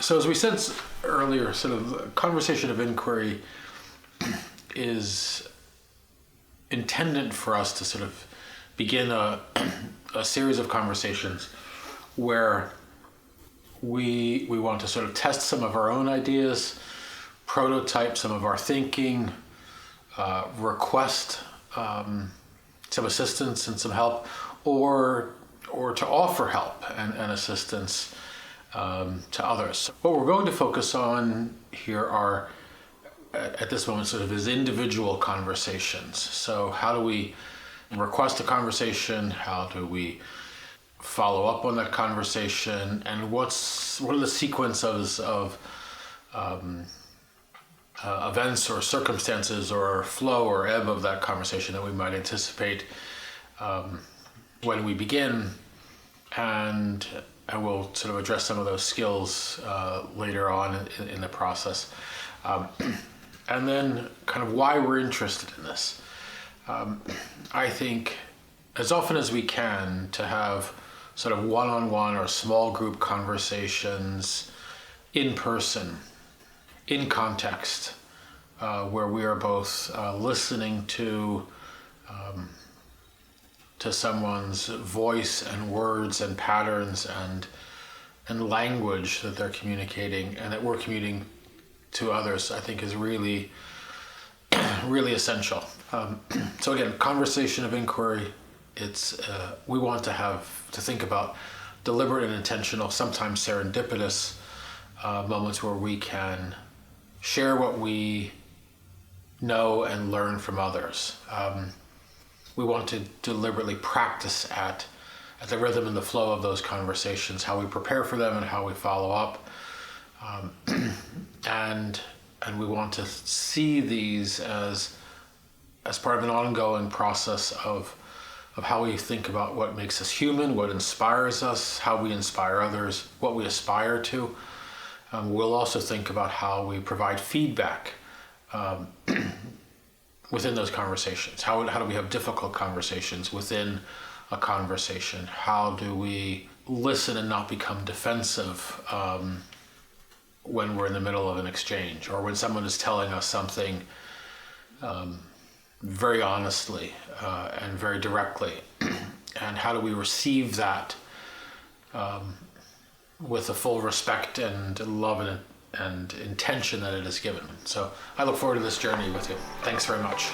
So as we said earlier, sort of the conversation of inquiry is intended for us to sort of begin a series of conversations where we want to sort of test some of our own ideas, prototype some of our thinking, request some assistance and some help, or to offer help and assistance to others. What we're going to focus on here are, at this moment, sort of is individual conversations. So how do we request a conversation? How do we follow up on that conversation? And what are the sequences of events or circumstances or flow or ebb of that conversation that we might anticipate when we begin? And we'll sort of address some of those skills later on in the process. And then kind of why we're interested in this. I think as often as we can to have sort of one-on-one or small group conversations in person, in context, where we are both listening to someone's voice and words and patterns and language that they're communicating and that we're communicating to others, I think is really, really essential. So again, conversation of inquiry, it's we want to think about deliberate and intentional, sometimes serendipitous moments where we can share what we know and learn from others. We want to deliberately practice at the rhythm and the flow of those conversations, how we prepare for them and how we follow up. And we want to see these as part of an ongoing process of how we think about what makes us human, what inspires us, how we inspire others, what we aspire to. We'll also think about how we provide feedback within those conversations. How do we have difficult conversations within a conversation? How do we listen and not become defensive when we're in the middle of an exchange, or when someone is telling us something very honestly and very directly? And how do we receive that with the full respect and love and intention that it is given? So I look forward to this journey with you. Thanks very much.